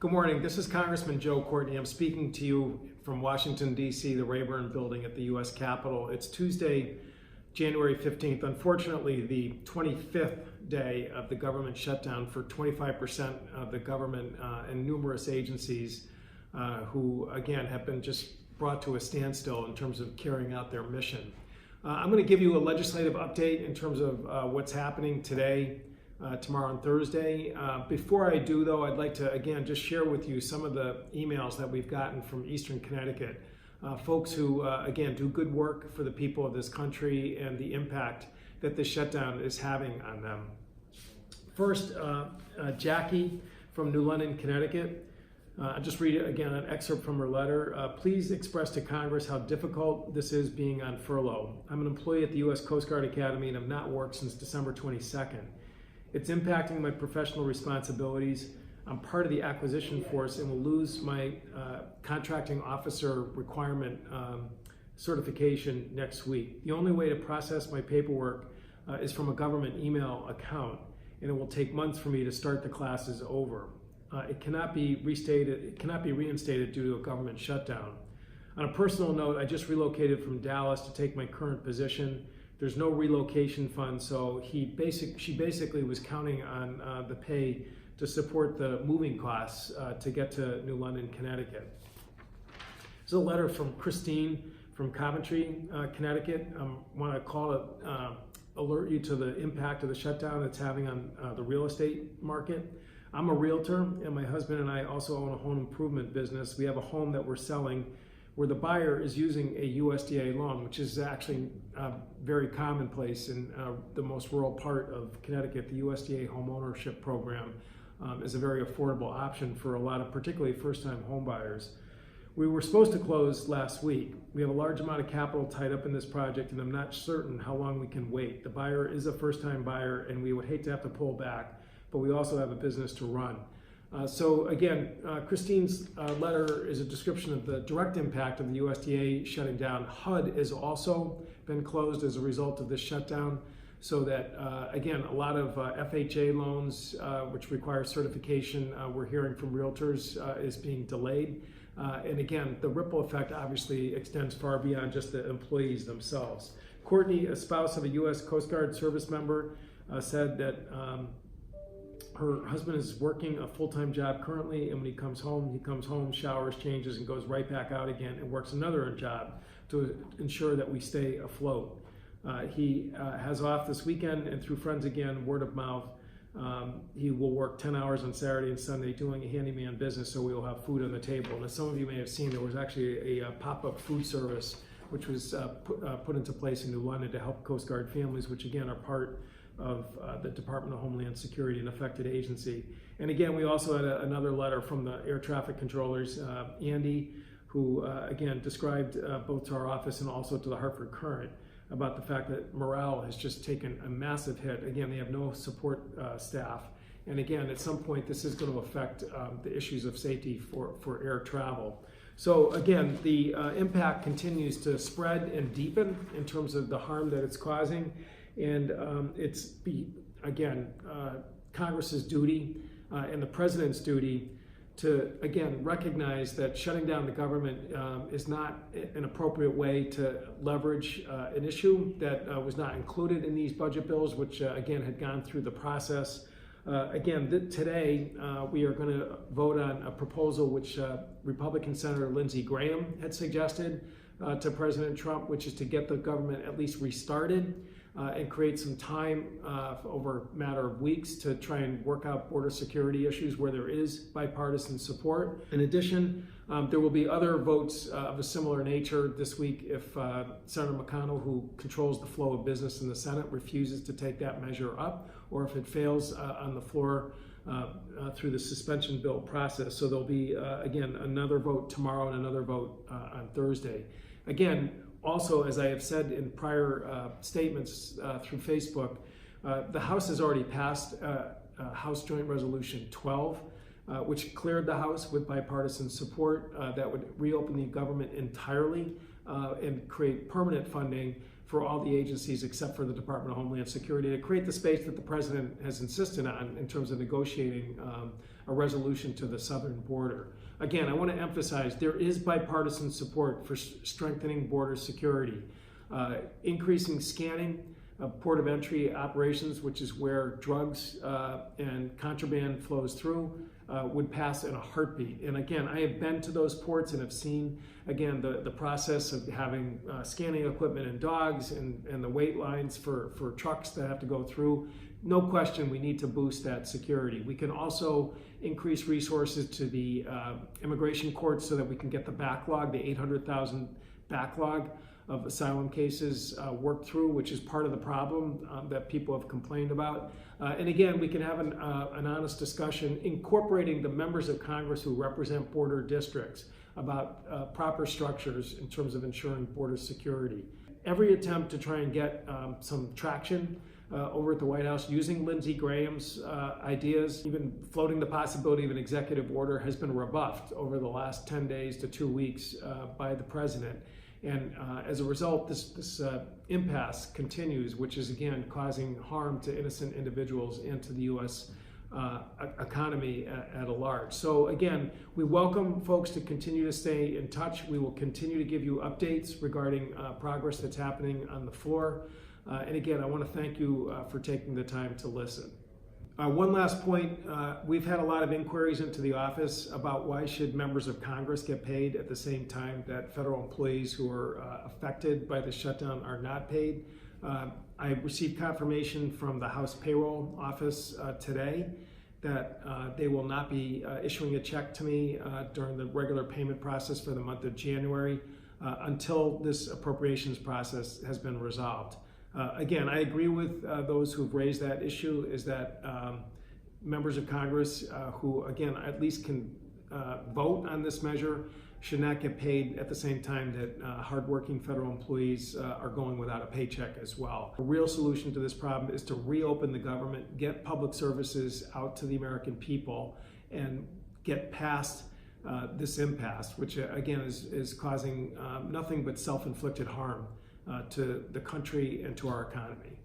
Good morning. This is Congressman Courtney. I'm speaking to you from Washington, D.C., the Rayburn Building at the U.S. Capitol. It's Tuesday, January 15th. Unfortunately, the 25th day of the government shutdown for 25% of the government and numerous agencies who, again, have been just brought to a standstill in terms of carrying out their mission. I'm going to give you a legislative update in terms of what's happening today, tomorrow and Thursday. Before I do, though, I'd like to, again, just share with you some of the emails that we've gotten from Eastern Connecticut. Folks who, again, do good work for the people of this country and the impact that this shutdown is having on them. First, Jackie from New London, Connecticut. I'll just read again an excerpt from her letter. Please express to Congress how difficult this is being on furlough. I'm an employee at the U.S. Coast Guard Academy and have not worked since December 22nd. It's impacting my professional responsibilities. I'm part of the acquisition force and will lose my contracting officer requirement certification next week. The only way to process my paperwork is from a government email account, and it will take months for me to start the classes over. It cannot be reinstated due to a government shutdown. On a personal note, I just relocated from Dallas to take my current position. There's no relocation fund, so she basically was counting on the pay to support the moving costs to get to New London, Connecticut. There's a letter from Christine from Coventry, Connecticut. I want to call it, alert you to the impact of the shutdown it's having on the real estate market. I'm a realtor, and my husband and I also own a home improvement business. We have a home that we're selling where the buyer is using a USDA loan, which is actually very commonplace in the most rural part of Connecticut. The USDA home ownership program is a very affordable option for a lot of particularly first-time home buyers. We were supposed to close last week. We have a large amount of capital tied up in this project, and I'm not certain how long we can wait. The buyer is a first-time buyer, and we would hate to have to pull back, but we also have a business to run. So again, Christine's letter is a description of the direct impact of the USDA shutting down. HUD has also been closed as a result of this shutdown, so that, again, a lot of FHA loans, which require certification, we're hearing from realtors, is being delayed. And again, the ripple effect obviously extends far beyond just the employees themselves. Courtney, a spouse of a U.S. Coast Guard service member, said that her husband is working a full-time job currently, and when he comes home, showers, changes, and goes right back out again and works another job to ensure that we stay afloat. He has off this weekend, and through friends again, word of mouth, he will work 10 hours on Saturday and Sunday doing a handyman business, so we will have food on the table. And as some of you may have seen, there was actually a pop-up food service which was put into place in New London to help Coast Guard families, which again are part of the Department of Homeland Security, an affected agency. And again, we also had another letter from the air traffic controllers, Andy, who again described both to our office and also to the Hartford Courant about the fact that morale has just taken a massive hit. Again, they have no support staff. And again, at some point, this is going to affect the issues of safety for air travel. So again, the impact continues to spread and deepen in terms of the harm that it's causing. And it's, again, Congress's duty and the President's duty to, again, recognize that shutting down the government is not an appropriate way to leverage an issue that was not included in these budget bills, which, again, had gone through the process. Today, we are going to vote on a proposal which Republican Senator Lindsey Graham had suggested to President Trump, which is to get the government at least restarted and create some time over a matter of weeks to try and work out border security issues where there is bipartisan support. In addition, there will be other votes of a similar nature this week if Senator McConnell, who controls the flow of business in the Senate, refuses to take that measure up, or if it fails on the floor through the suspension bill process. So there'll be, again, another vote tomorrow and another vote on Thursday. Again, also, as I have said in prior statements through Facebook, the House has already passed House Joint Resolution 12, which cleared the House with bipartisan support that would reopen the government entirely and create permanent funding for all the agencies except for the Department of Homeland Security to create the space that the President has insisted on in terms of negotiating a resolution to the southern border. Again, I want to emphasize there is bipartisan support for strengthening border security, increasing scanning of port of entry operations, which is where drugs and contraband flows through, would pass in a heartbeat. And again, I have been to those ports and have seen, again, the process of having scanning equipment and dogs and the wait lines for trucks that have to go through. No question, we need to boost that security. We can also increase resources to the immigration courts so that we can get the backlog, the 800,000 backlog of asylum cases worked through, which is part of the problem that people have complained about. And again, we can have an honest discussion incorporating the members of Congress who represent border districts about proper structures in terms of ensuring border security. Every attempt to try and get some traction over at the White House using Lindsey Graham's ideas, even floating the possibility of an executive order, has been rebuffed over the last 10 days to 2 weeks by the president. And as a result, this impasse continues, which is again causing harm to innocent individuals and to the U.S. Economy at a large. So again, we welcome folks to continue to stay in touch. We will continue to give you updates regarding progress that's happening on the floor. And again, I want to thank you for taking the time to listen. One last point, we've had a lot of inquiries into the office about why should members of Congress get paid at the same time that federal employees who are affected by the shutdown are not paid. I received confirmation from the House Payroll Office today that they will not be issuing a check to me during the regular payment process for the month of January until this appropriations process has been resolved. Again, I agree with those who've raised that issue, is that members of Congress who, again, at least can vote on this measure should not get paid at the same time that hardworking federal employees are going without a paycheck as well. A real solution to this problem is to reopen the government, get public services out to the American people, and get past this impasse, which again is causing nothing but self-inflicted harm to the country and to our economy.